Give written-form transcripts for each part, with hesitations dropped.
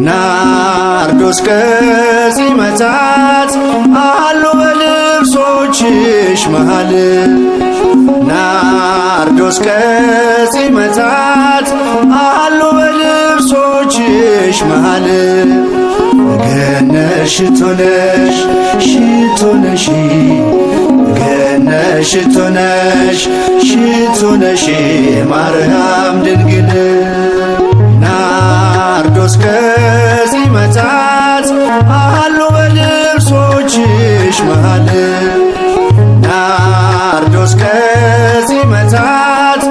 ናርዶስ ከጺመታት አሉ በልብሶችሽ መሃል ናርዶስ ከጺመታት አሉ በልብሶችሽ መሃል ገነሽ ሽቶ ነሽ ሽቶ ነሽ ገነሽ ሽቶ ነሽ ሽቶ ነሽ ማርያም ድንግል ናርዶስ ከጺመታት አሉ በልብሶችሽ መሃል ናርዶስ ከጺመታት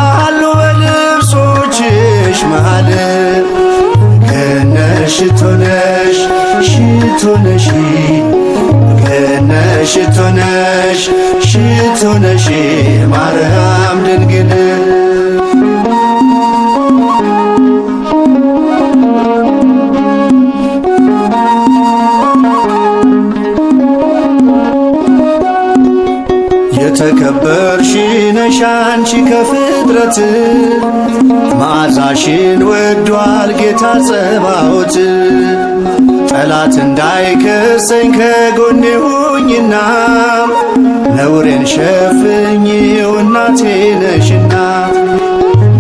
አሉ በልብሶችሽ መሃል ገነሽ ሽቶ ነሽ ሽቶ ነሽ ገነሽ ሽቶ ነሽ ሽቶ ነሽ ማርያም ድንግል የተከበርሽ ነሽ አንቺ ከፍጥረት መዓዛሽን ወዷል ጌታ ጸባዖት ጠላት እንዳይከሰኝ ከጎኔ ሁኚና ነውሬን ሸፍኚው እናቴ ነሽና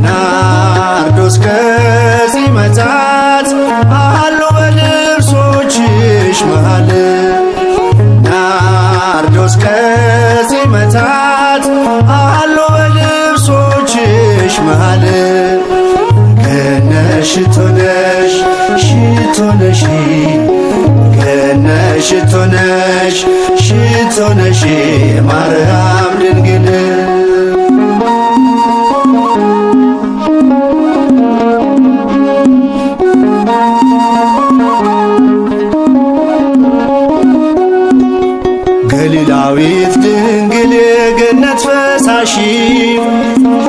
ናርዶስ ከጺመታት አሉ በልብሶችሽ መሃል ናርዶስ ከጺመታት አሉ በልብሶችሽ መሃል ገነሽ ሽቶ ነሽ ሽቶ ነሽ ገነሽ ሽቶ ነሽ ሽቶ ነሽ ማርያም ድንግል ገሊላዊት ድንግል የገነት ፈሳሺ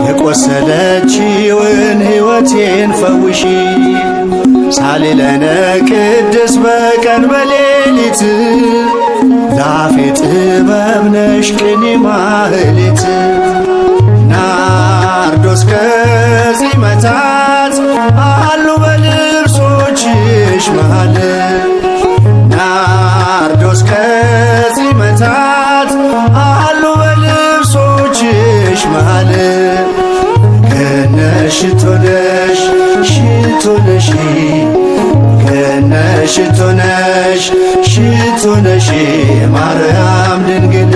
የቆሰለችውን ሕይወቴን ፈውሺ ሳሊለነ ቅድስ በቀን በሌሊት ላፌ ጥበብ ነሽ ቅኔ ማህሌት ናርዶስ ከጺመታት አሉ በልብሶችሽ መሃል ናርዶስ ከጺመታት አሉ በልብሶችሽ መሃል ገነሽ ሽቶ ነሽ ሽቶ ነሽ ገነሽ ሽቶ ነሽ ሽቶ ነሽ ማርያም ድንግል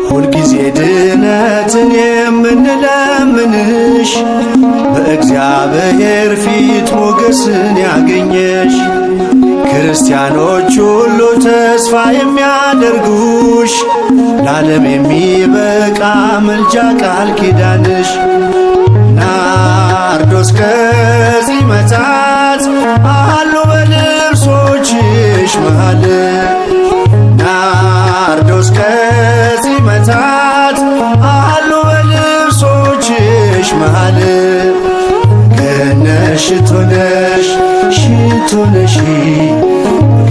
ሁልጊዜ ድነትን የምንለምንሽ በእግዚአብሔር ፊት ሞገስን ያገኘሽ ክርስቲያኖች ሁሉ ተስፋ የሚያደርጉሽ ለዓለም የሚበቃ ምልጃ ቃል ኪዳንሽ ናርዶስ ከጺመታት አሉ በልብሶችሽ መሃል ናርዶስ ከጺመታት አሉ በልብሶችሽ መሃል ገነሽ ሽቶ ነሽ ሽቶ ነሽ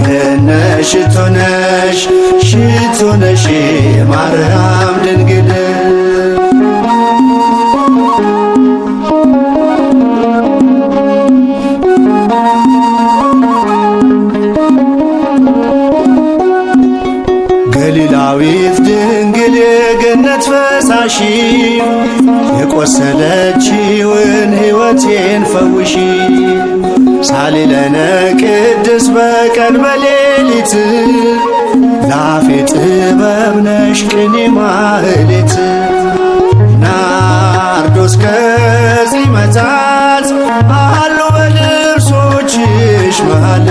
ገነሽ ሽቶ ነሽ ሽቶ ነሽ ማርያም ድንግል ገሊላዊት ድንግል የገነት ፈሳሺ የቆሰለችውን ሕይወቴን ፈውሺ ሳሊለነ ቅድስ በቀን በሌሊት ላፌ ጥበብ ነሽ ቅኔ ማህሌት ናርዶስ ከጺመታት አሉ በልብሶችሽ መሃል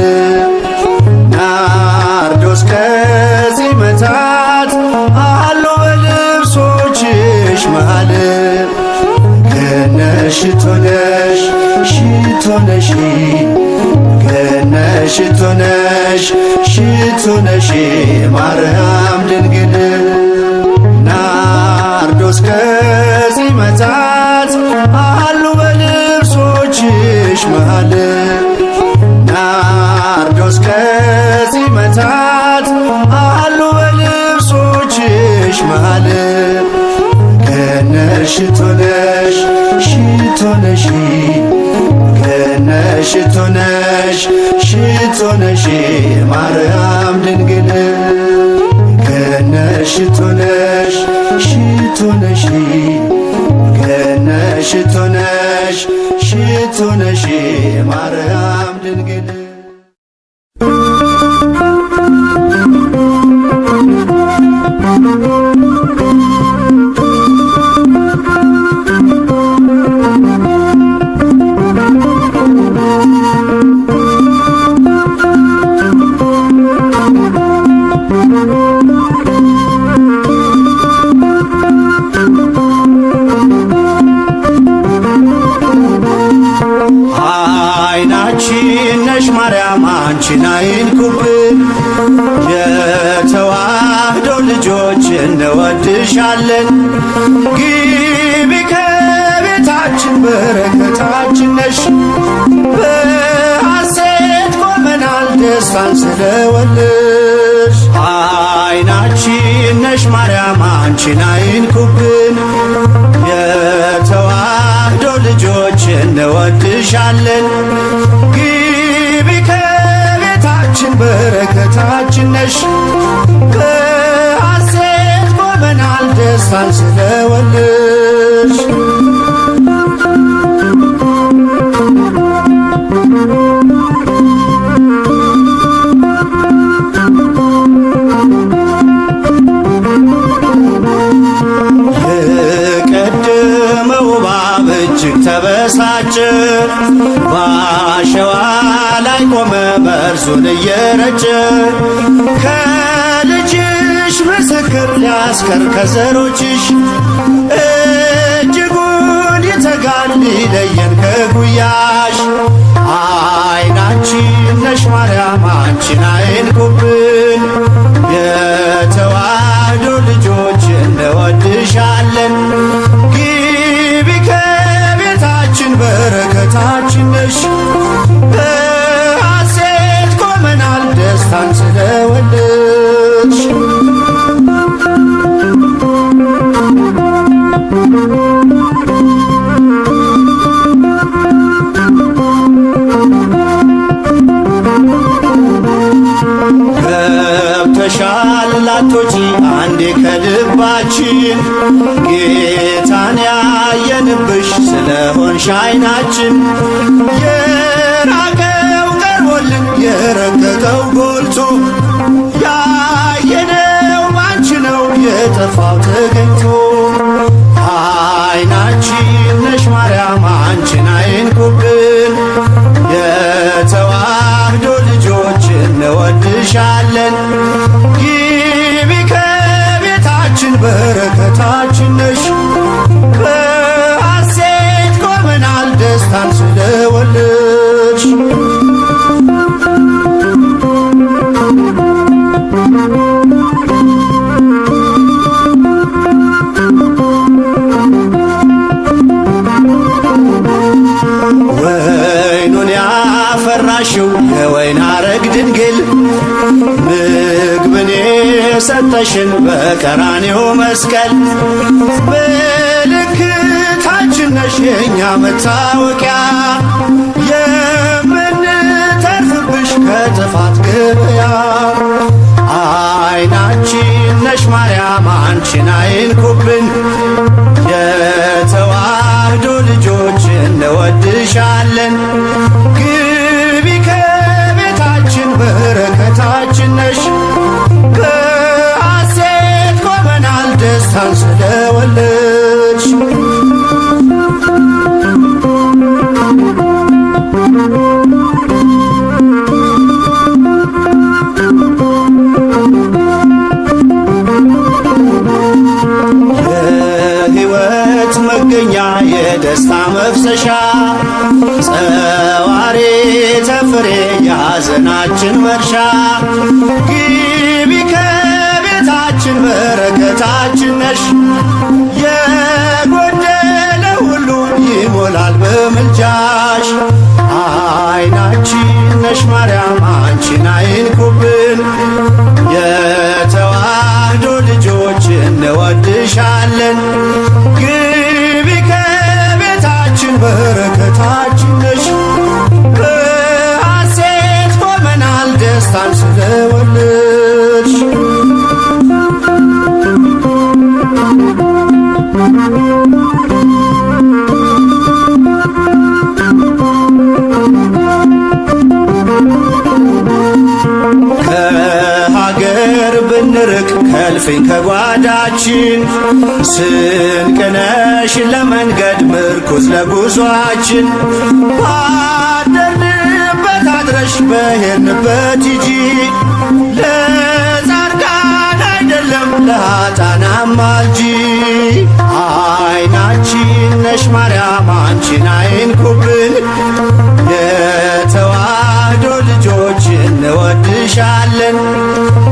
ናርዶስ ከጺመታት አሉ በልብሶችሽ መሃል ገነሽ ሽቶ ነሽ ሽቶ ነሽ ገነት ሽቶ ነሽ ሽቶ ነሽ ማርያም ድንግል ናርዶስ ከጺመታት አሉ በልብሶችሽ መሃል ናርዶስ ከጺመታት አሉ በልብሶችሽ መሃል ገነት ሽቶ ነሽ ሽቶ ነሽ ገነት ሽቶ ነሽ ሽቶ ነሽ ማርያም ድንግል ገነት ሽቶ ነሽ ሽቶ ነሽ ገነት ሽቶ ነሽ ሽቶ ነሽ ማርያም ድንግል አይናችን ነሽ ማርያም አንቺን አይንኩብን የተዋህዶ ልጆች እንወድሻለን ግቢ ከቤታችን በረከታችን ነሽ በሐሴት ቆመናል ደስታን ስለወለድሽ አይናችን ነሽ ማርያም አንቺን አይንኩብን የተዋህዶ ልጆች እንወድሻለን ግቢ ከቤታችን በረከታችን ነሽ በሐሴት ቆመናል ደስታን ስለወለድሽ የቀደመው እባብ እጅግ ተበሳጨ በአሸዋ ላይ ቆመ መርዙን እየረጨ ከልጅሽ ምስክር ሊያስቀር ከዘሮችሽ እጅጉን ይተጋል ሊለየን ከጉያሽ አይናችን ነሽ ማርያም አንቺን አይንኩብን የተዋህዶ ልጆች እንወድሻለን ግቢ ከቤታችን በረከታችን ነሽ በሐሴት ቆመናል ደስታን ስለወለድሽ ገብተሻል ላቶጪ አንዴ ከልባችን ጌታን ያየንብሽ ስለሆንሽ አይናችን የራቀው ቀርቦልን የረቀቀው ጎልቶ ያየነው ባንቺ ነው የጠፋው ተገኝቶ አይናችን ነሽ ማርያም አንቺን አይንኩብን የተዋህዶ ልጆች እንወድሻለን ግቢ ከቤታችን በረከታችን ነሽ በሐሴት ቆመናል ደስታን ስለወለድሽ ወይኑን ያፈራሽው የወይን አረግ ድንግል ምግብን የሰጠሽን በቀራንዮ መስቀል ምልክታችን ነሽ የእኛ መታወቂያ የምንተርፍብሽ ከጥፋት ገበያ አይናችን ነሽ ማርያም አንቺን አይንኩብን የተዋህዶ ልጆች እንወድሻለን ግቢ ከቤታችን በረከታችን ነሽ በሐሴት ቆመናል ደስታን ስለወለድሽ የሕይወት መገኛ የደስታ መፍሰሻ ጸዋሬ ተፍሬ ያዘናችን መርሻ ግቢ ከቤታችን በረከታችን ነሽ የጎደለ ሁሉ ይሞላል በምልጃሽ አይናችን ነሽ ማርያም አንቺን አይንኩብን የተዋህዶ ልጆች እንወድሻለን ግቢ ከቤታችን በረከታችን ነሽ በሐሴት ቆመናል ደስታን ስለወለድሽ ከሀገር ብንርቅ ከእልፍኝ ከጓዳችን ስንቅ ነሽ ለመንገድ ምርኩዝ ለጉዟችን ባደርንበት አድረሽ በሄድንበት ሂጂ ለጻድቃን አይደለም ለኃጥአን አማልጂ አይናችን ነሽ ማርያም አንቺን አይንኩብን የተዋህዶ ልጆች እንወድሻለን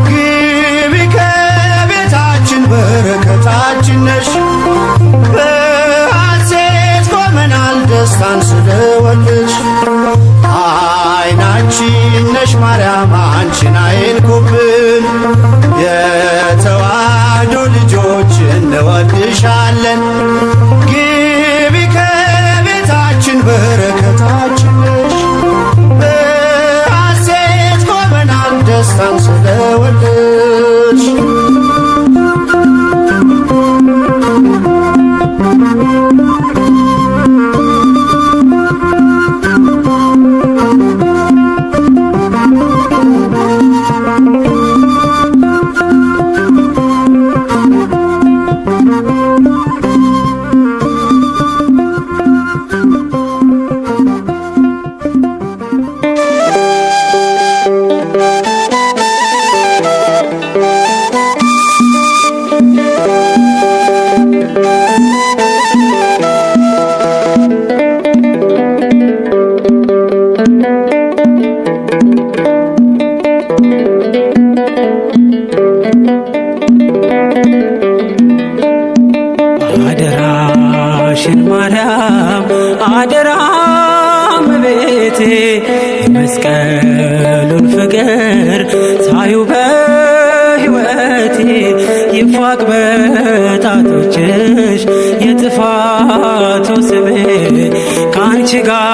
ግቢ ከቤታችን በረከታችን ነሽ በሐሴት ቆመናል ደስታን ስለወለድሽ አይናችን ነሽ ማርያም አንቺን አይንኩብን የተዋህዶ ልጆች እንወድሻለን ግቢ ከቤታችን በረከታችን ነሽ በሐሴት ቆመናል ደስታን ስለወለድሽ አደራሽን ማርያም አደራ እመቤቴ የመስቀሉን ፍቅር ሳዩ በሕይወቴ ይፋቅ በጣቶችሽ የጥፋቱ ስሜ ከአንቺ ጋር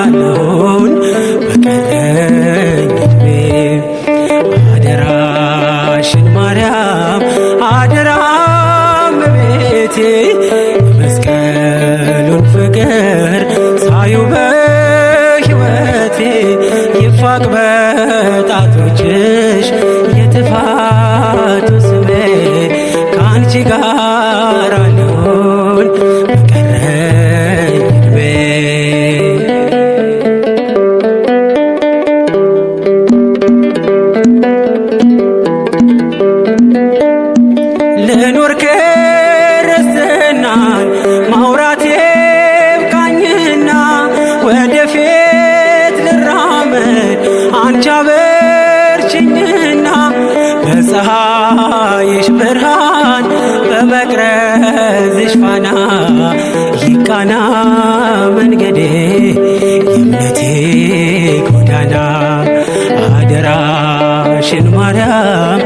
አለሁኝ በቀረኝ ዕድሜ አደራሽን ማርያም አደራ እመቤቴ የመስቀሉን ፍቅር ሳዩ በሕይወቴ ይፋቅ በጣቶችሽ የጥፋቱ ስሜ ከአንቺ ጋር አለሁኝ በቀረኝ ዕድሜ ልኖር ክርስትናን ማውራት ይብቃኝና ወደፊት ልራመድ አንቺ አበርችኝና በፀሐይሽ ብርሃን በመቅረዝሽ ፋና ይቃና መንገዴ የእምነቴ ጎዳና አደራሽን ማርያም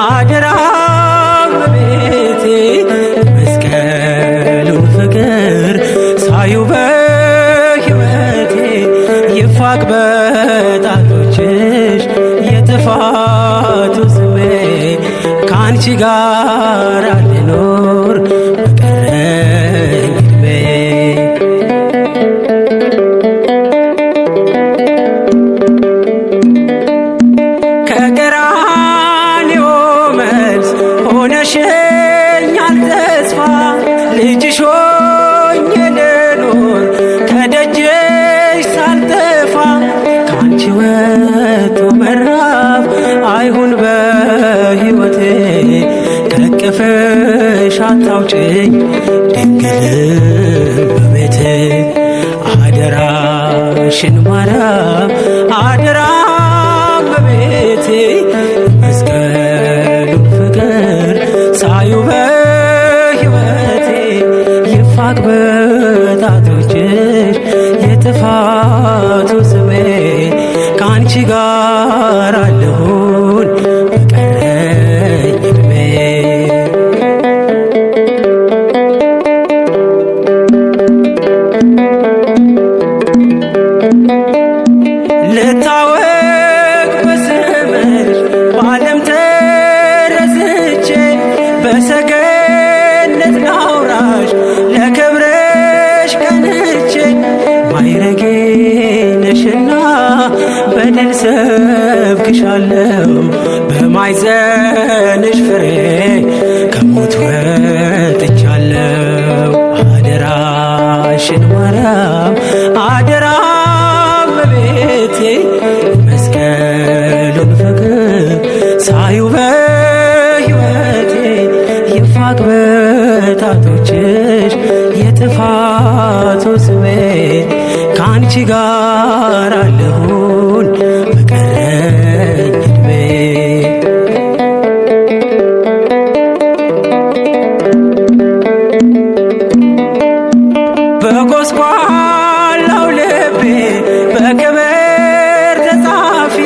አደራ እመቤቴ የመስቀሉን ፍቅር ሳዩ በሕይወቴ ይፋቅ በጣቶችሽ የጥፋቱ ስሜ ከአንቺ ጋር ልኖር በቀረኝ ዕድሜ ከቀራንዮ መልስ ሆነሽኛል ተስፋ ልጅሽ ሆኜ ልኖር ከደጅሽ ሳልጠፋ ከአንቺ ወጥቶ መራብ አይሁን በሕይወቴ አደራሽን ማርያም አደራ እመቤቴ መስቀሉን ፍቅር ሳዩ በሕይወቴ ይፋቅ በጣቶችሽ የጥፋቱ ስሜ ከአንቺ ጋር አለሁን በቀረኝ ዕድሜ። ልታወቅ በስምሽ በዓለም ተረስቼ በሰገነት ላውራሽ ለክብርሽ ቀንቼ ማይረጌ ነሽና በድል ሰብክሻለሁ በማይዘንሽ ፍሬ ከሞት ወጥቻለሁ። አደራሽን ማርያም አደራ እመቤቴ መስቀሉን ፍቅር ሳዩ በሕይወቴ ይፋቅ በጣቶችሽ የጥፋቱ ስሜ ከአንቺ ጋር አለሁን በቀረኝ ዕድሜ። በጎስቋላው ልቤ በክብር ተጻፊ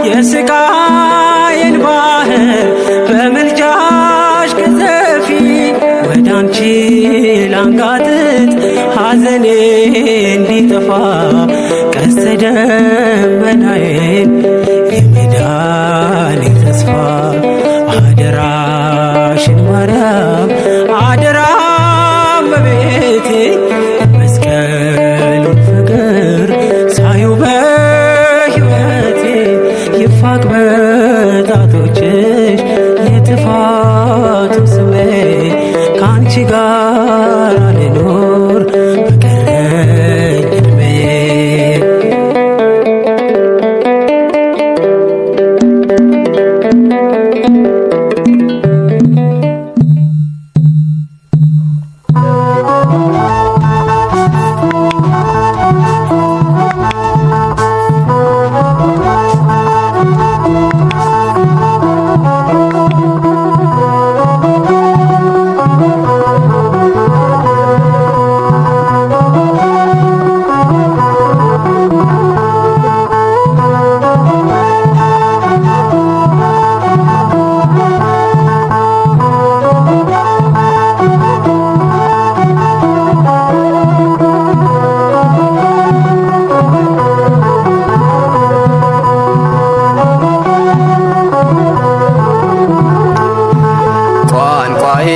የስቃዬን ባህር በምልጃሽ ቅዘፊ ወደ አንቺ ላንጋጥጥ ሐዘኔ እንዲጠፋ ቀስተ ደመናዬን የመዳኔ ተስፋ አደራሽን ማርያም አደራ እመቤቴ መስቀሉን ፍቅር ሳዩ በሕይወቴ ይፋቅ በጣቶችሽ የጥፋቱ ስሜ ከአንቺ ጋር ልኖር በቀረኝ ዕድሜ።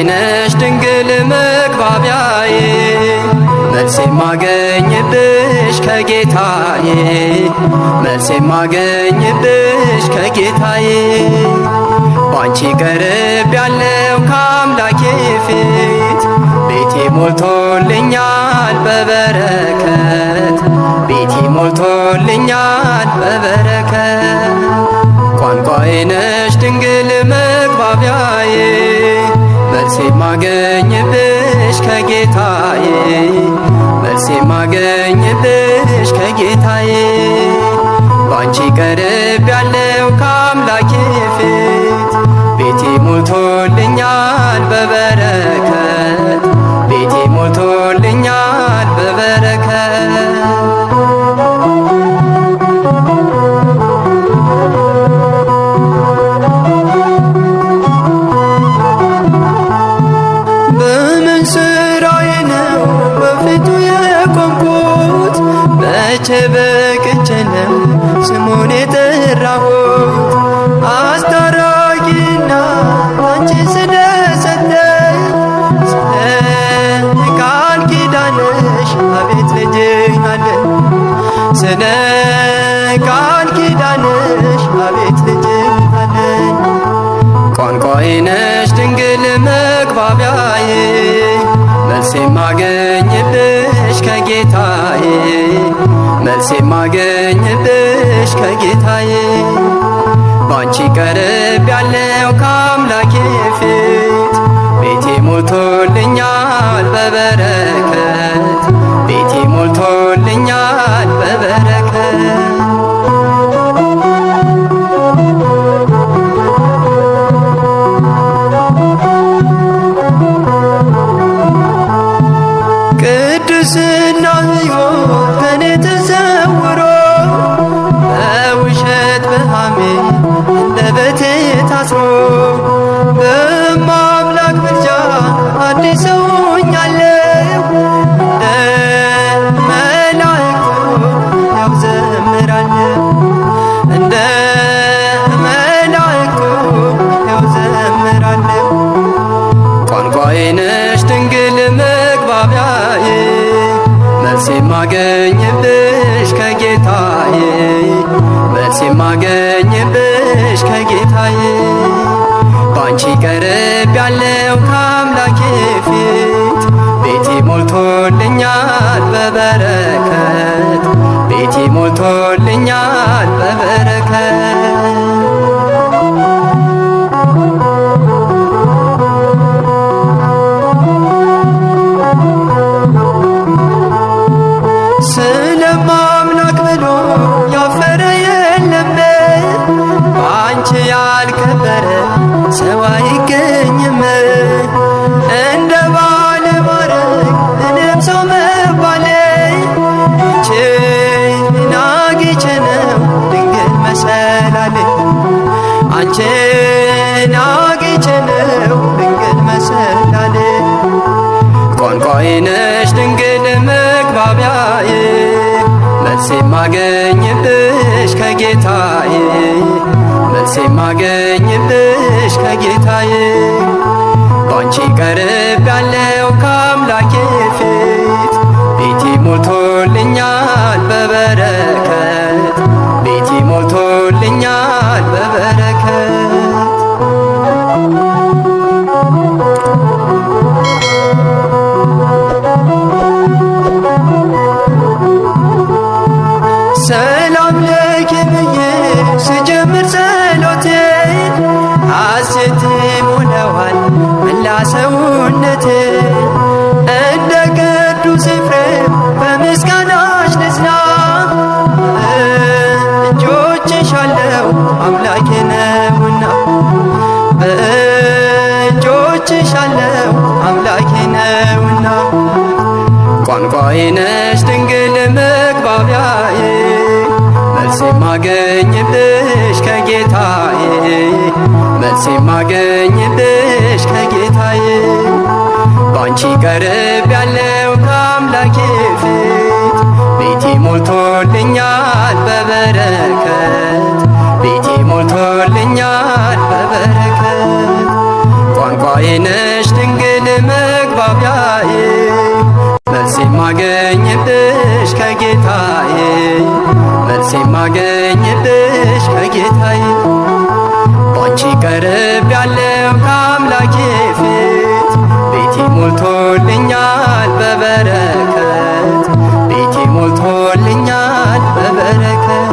ነሽ ድንግል መግባቢያዬ መልስ የማገኝብሽ ከጌታዬ መልስ የማገኝብሽ ከጌታዬ ባንቺ ቀርብ ያለው ከአምላኬ ፊት ቤቴ ሞልቶልኛል በበረከት ቤቴ ሞልቶልኛል በበረከት ቋንቋዬ ነሽ ድንግል መግባቢያዬ መልስ የማገኝብሽ ከጌታዬ መልስ የማገኝብሽ ከጌታዬ ባንቺ ቀርብ ያለው ከአምላኬ ፊት ቤቴ ሞልቶልኛል በበረከት ቤቴ ሞልቶልኛል በበረከት መቼ በቅቼ ነው ስሙን የጠራሁት አስታራቂና አንቺ ስለሰጠኝ ስለ ቃል ኪዳንሽ አቤት ልጅ አለኝ ስለ ቃል ኪዳንሽ አቤት ልጅ አለኝ ቋንቋዬ ነሽ ድንግል መግባቢያዬ መልስ የማገኝብሽ ከጌታዬ መልስ የማገኝብሽ ከጌታዬ ባንቺ ቀርብ ያለው ከአምላኬ ፊት ቤቴ ሞልቶልኛል በበረከት ቤቴ ሞልቶልኛል በበረከት ማገኝብሽ ከጌታዬ መልስ ማገኝብሽ ከጌታዬ ባንቺ ቀርብ ያለው ከአምላኬ ፊት ቤቴ ሞልቶልኛል በበረከት ቤቴ ሞልቶልኛል በበረከት ስለማምላክ ብሎ ያፈረ የለም በአንቺ ያልከበረ ሰው አይገኝም እንደ ባለ ማረግ እኔም ሰው መባሌ አንቺን አግኝቼ ነው ድንግል መሰላሌ አንቺን አግኝቼ ነው ድንግል መሰላሌ ቋንቋዬ ነሽ ድንግል መግባቢያዬ መልስ ማገኝብሽ ከጌታዬ መልስ ማገኝብሽ ከጌታዬ ባንቺ ቀርብ ያለው ከአምላኬ ፊት ቤቴ ሞልቶልኛል በበረከት ቤቴ ሞልቶልኛል በበረከት ሰላም ለኪ ብዬ ስጀምር ጸሎቴ ሐሴት ሞላዋል መላ ሰውነቴ እንደ ቅዱስ ኤፍሬም በምስጋናሽ ልጽና በእጆችሽ አለው አምላኬ ነውና በእጆችሽ አለው አምላኬ ነውና ቋንቋዬ ነሽ ድንግል መግባቢያዬ መልስ ማገኝብሽ ከጌታዬ መልስ ማገኝብሽ ከጌታዬ ባንቺ ቀርብ ያለው ከአምላኬ ፊት ቤቴ ሞልቶልኛል በበረከት ቤቴ ሞልቶልኛል በበረከት ቋንቋዬ ነሽ ድንግል መግባቢያዬ መልስ ማገኝብሽ ከጌታዬ መልስ ማገኝብሽ ከጌታዬ ባንቺ ቀርብ ያለው ከአምላኬ ፊት ቤቴ ሞልቶልኛል በበረከት ቤቴ ሞልቶልኛል በበረከት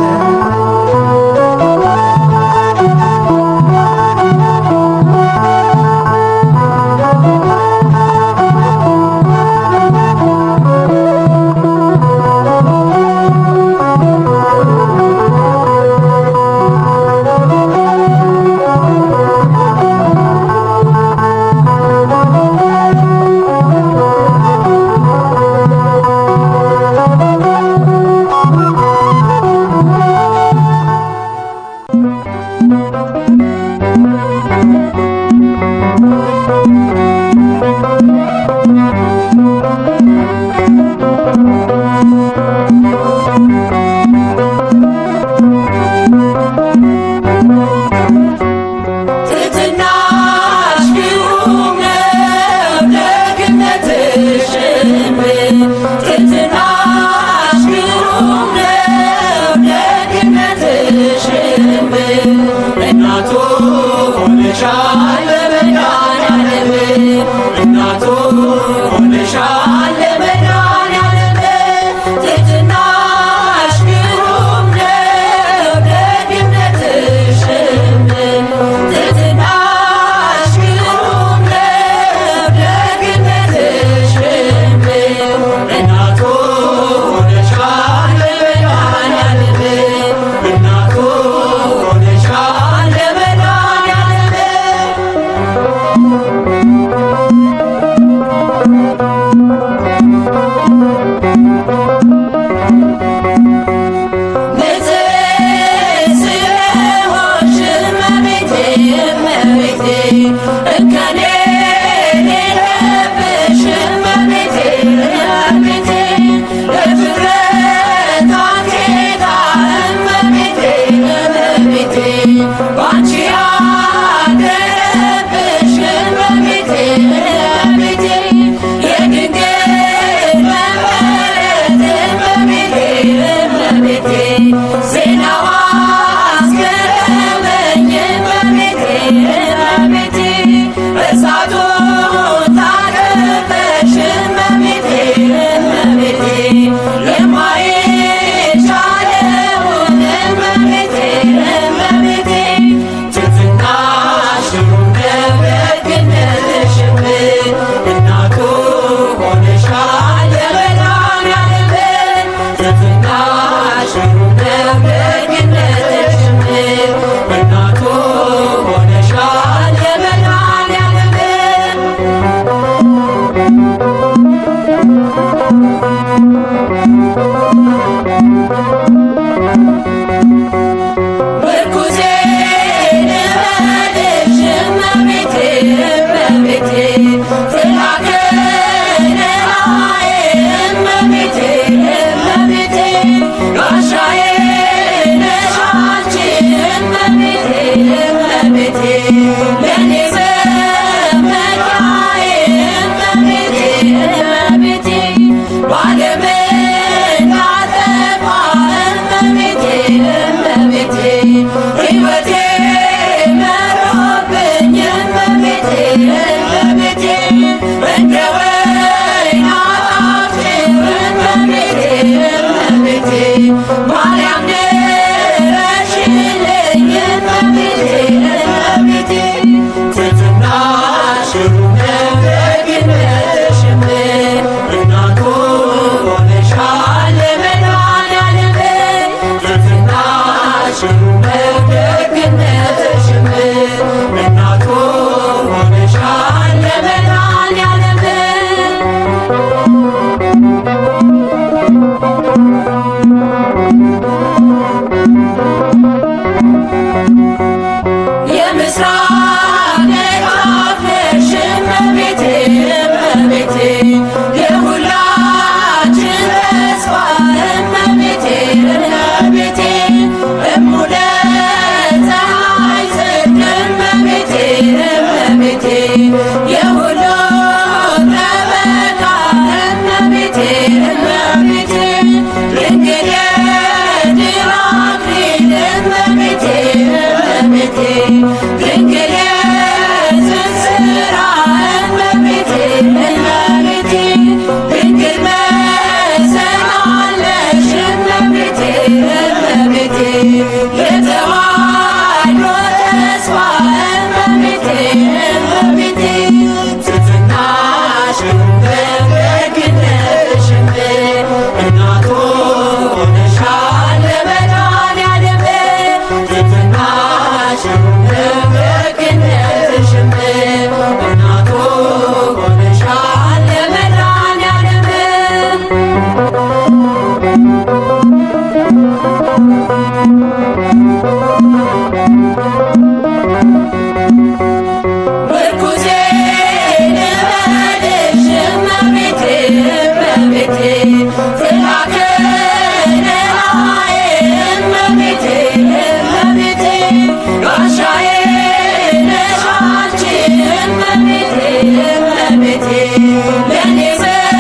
ለኔ ዘመድ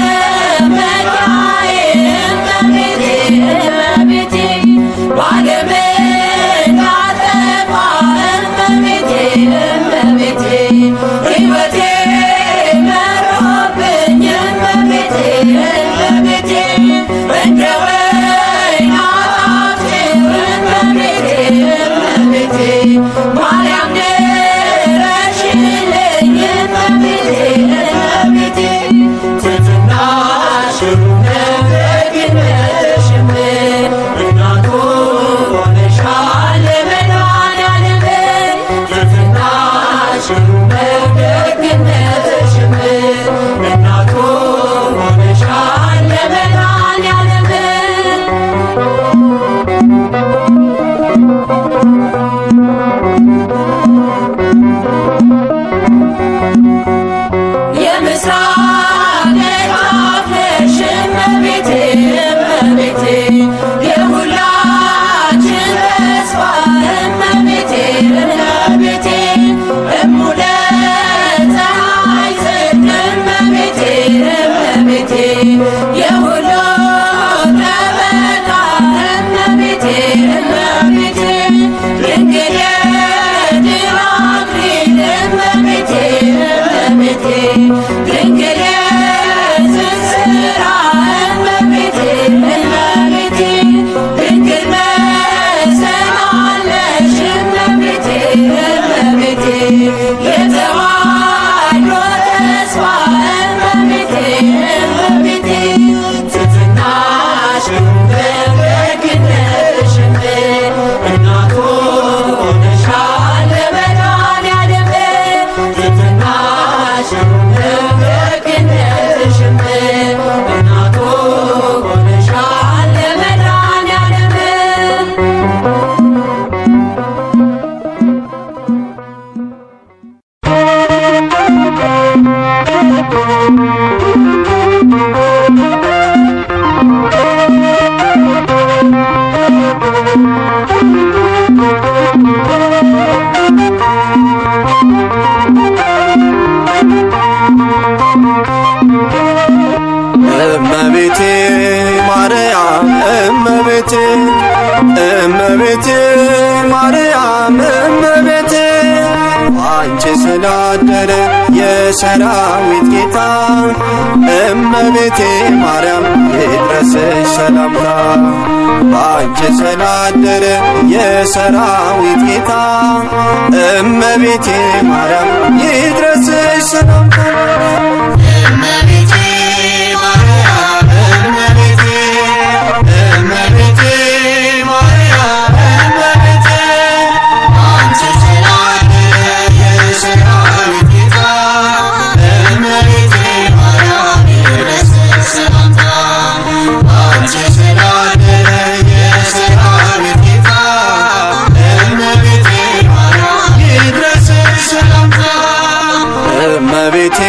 እመቤቴ እመቤቴ ማርያም እመቤቴ አንቺ ስላደረ የሰራዊት ጌታ እመቤቴ ማርያም ይድረስሽ ሰላምታ በአንቺ ስላደረ የሰራዊት ጌታ እመቤቴ ማርያም ይድረስሽ ሰላምታ እመቤቴ ማርያም እመቤቴ እመቤቴ ማርያም እመቤቴ አንቺ ስላደረ የሰራዊት ጌታ እመቤቴ ማርያም ይድረስሽ ሰላምታ አንቺ ስላደረ የሰራዊት ጌታ እመቤቴ ማርያም ይድረስሽ ሰላምታ እመቤቴ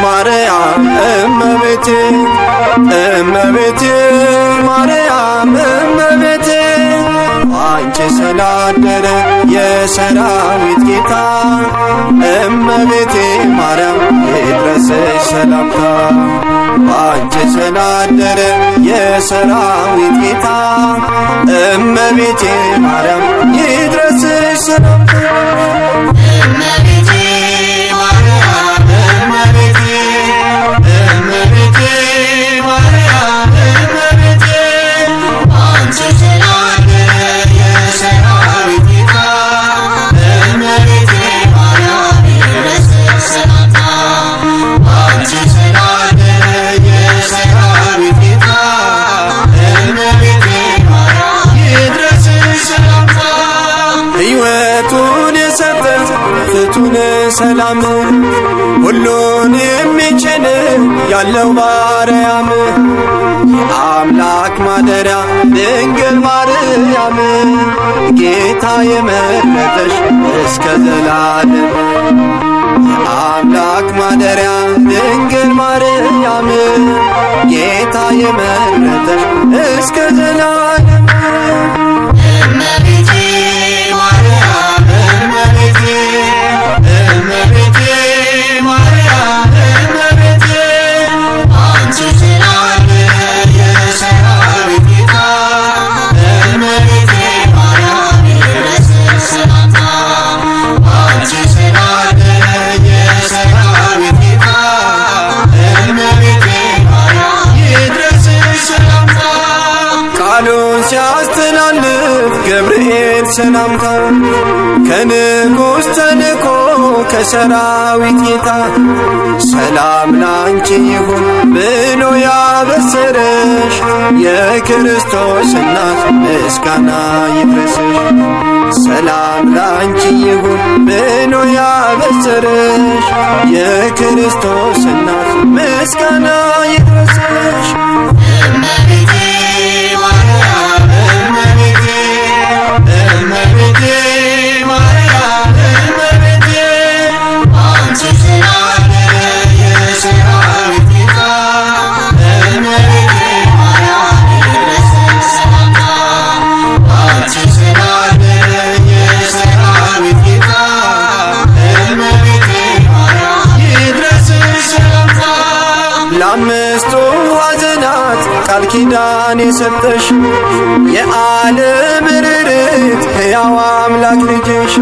ማርያም እመቤቴ እመቤቴ ማርያም እመቤቴ አንቺ ስላደረ የሰራዊት ጌታ እመቤቴ ማርያም ይድረስሽ ሰላምታ አንቺ ስላደረ የሰራዊት ጌታ እመቤቴ ማርያም ይድረስሽ ሰላምታ እመቤቴ ማርያም እመቤቴ እመቤቴ ማርያም እመቤቴ አንቺ ስላደረ የሰራዊት ጌታ እመቤቴ ማርያም ይድረስሽ ሰላምታ አንቺ ስላደረ የሰራዊት ጌታ እመቤቴ ማርያም ይድረስሽ ሰላምታ ሕይወቱን የሰጠ ፍቱን ሰላም ሁሉን የሚችል ያለው ባርያም የአምላክ ማደሪያ ድንግል ማርያም ጌታ የመረጠሽ እስከ ዘላለም የአምላክ ማደሪያ ድንግል ማርያም ጌታ የመረጠሽ እስከ ዘላለም እመቤቴ ማርያም እመቤቴ እመቤቴ ማርያም እመቤቴ አንቺ ስላደረ የሰራዊት ጌታ እመቤቴ ማርያም ይድረስሽ ሰላምታ አንቺ ስላደረ የሰራዊት ጌታ እመቤቴ ማርያም ይድረስሽ ሰላምታ ቃሉን ሲያስተላልፍ ገብርኤል ሰላምታ ከንጉሥ ተልኮ ከሰራዊት ጌታ ሰላም ላንቺ ይሁን ብሎ ያበሰረሽ የክርስቶስ እናት ምስጋና ይድረስሽ ሰላም ላንቺ ይሁን ብሎ ያበሰረሽ የክርስቶስ እናት ምስጋና ይድረስሽ እመቤቴ ማርያም እመቤቴ እመቤቴ ማርያም እመቤቴ አንቺ ስላደረ የሰራዊት ጌታ እመቤቴ ማርያም ይድረስሽ ሰላምታ አንቺ ስላደረ የሰራዊት ጌታ እመቤቴ ማርያም ይድረስሽ ሰላምታ ለአምስቱ ሐዘናት ቃል ኪዳን የሰጠሽ የዓለም ርርት ሕያው አምላክ ልጅሽ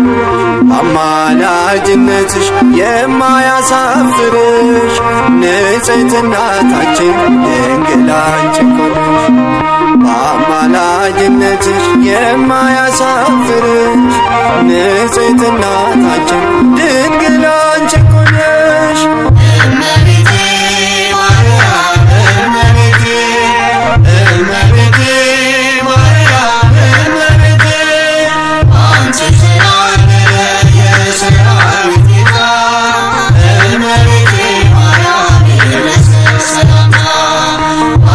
አማላጅነትሽ የማያሳፍርሽ ንጽሕት እናታችን ድንግል አንቺ እኮ ነሽ በአማላጅነትሽ የማያሳፍርሽ ንጽሕት እናታችን ድንግል አንቺ እኮ ነሽ እመቤቴ ማርያም እመቤቴ እመቤቴ ማርያም እመቤቴ አንቺ ስላደረ የሰራዊት ጌታ እመቤቴ ማርያም ይድረስሽ ሰላምታ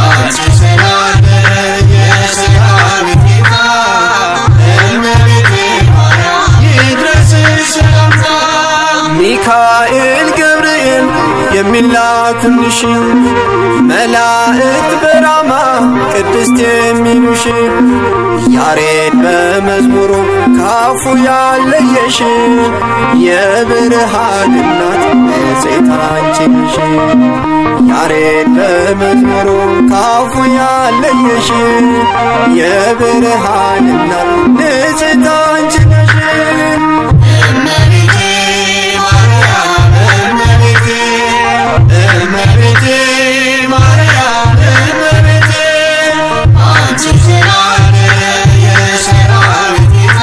አንቺ ስላደረ የሰራዊት ጌታ እመቤቴ ማርያም ይድረስሽ ሰላምታ ሚካኤል ገብርኤል የሚላኩልሽ መላእክት በራማ ቅድስት የሚሉሽ ያሬድ በመዝሙሩ ካፉ ያለየሽ የብርሃን እናት ንጽሕት አንቺ ነሽ። ያሬድ በመዝሙሩ ካፉ ያለየሽ የብርሃን እናት ንጽሕት አንቺ ነሽ። እመቤቴ ማርያም እመቤቴ እመቤቴ ማርያም እመቤቴ አንቺ ስላለ የሰራዊት ጌታ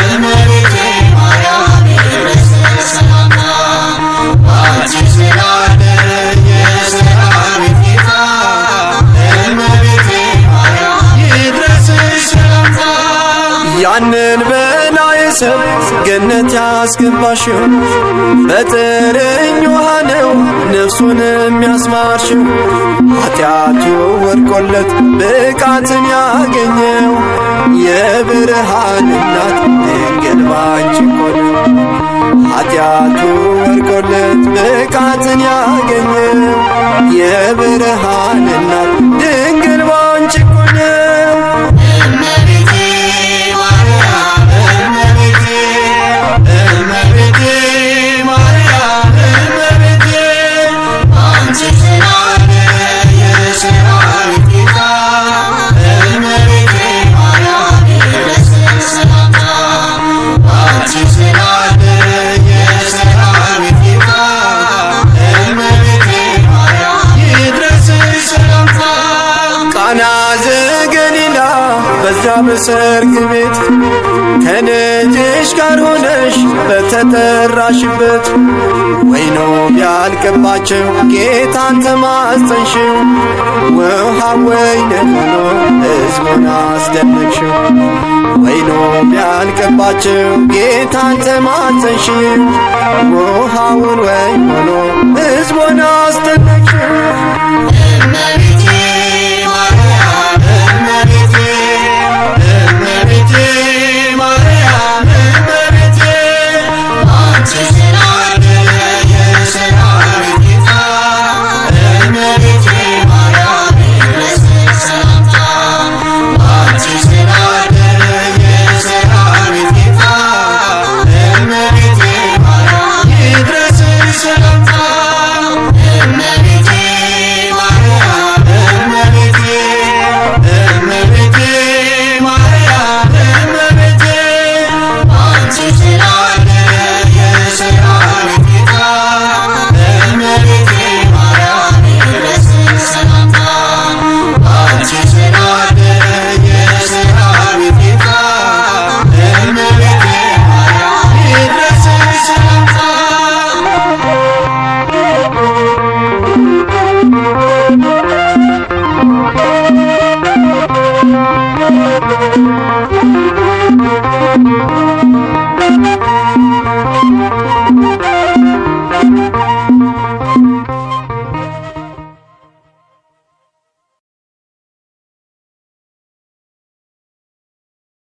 እመቤቴ ማርያም ይድረስሽ ሰላምታ አንቺ ስላለ የሰራዊት ጌታ እመቤቴ ማርያም ይድረስሽ ሰላምታ ያንን በላይ ሰብ ገነት ያስገባሽው በጥርኝ ውሃ ነው ነፍሱንም ያስማርሽው ኃጢአቱ ወድቆለት ብቃትን ያገኘው የብርሃን እናት ድንግል ባንቺ እኮ ነው። ኃጢአቱ ወድቆለት ብቃትን ያገኘው የብርሃን እናት ድንግል ባንቺ እኮ ነው። እመቤቴ ማርያም እመቤቴ እመቤቴ ማርያም እመቤቴ አንቺ ስላለ የሰራዊት ጌታ እመቤቴ ማርያም ይድረስሽ ሰላምታ አንቺ ስላለ የሰራዊት ጌታ እመቤቴ ማርያም ይድረስሽ ሰላምታ ቃና ዘገሊላ በዛ በሰርግ ቤት ከልጅሽ ጋር ሆነሽ በተጠራሽበት ወይኑ ቢያልቅባቸው ጌታን ተማጸንሽው ውሃ ወይን ሆኖ ሕዝቡን አስደነቅሽው ወይኑ ቢያልቅባቸው ጌታን ተማጸንሽው ውሃውን ወይን ሆኖ ሕዝቡን አስደነቅሽው